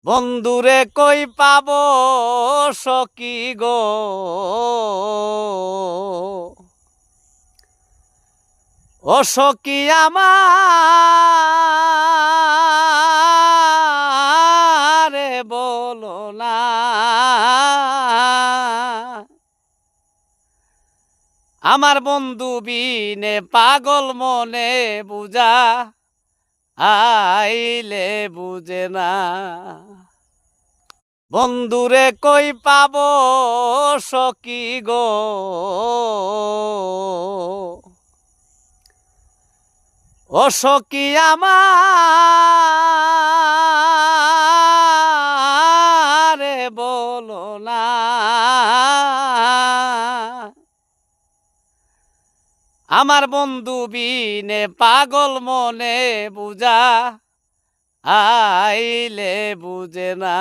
বন্ধুরে কই পাব সখী গো, ও সখী আমারে বলো না, আমার বন্ধু বিনে পাগল মনে বুঝা আইলে বুঝে না। বন্ধুরে কই পাব সখী গো, ও সখী আমারে বলো না, আমার বন্ধু বিনে পাগল মনে বুঝা আইলে বুঝে না।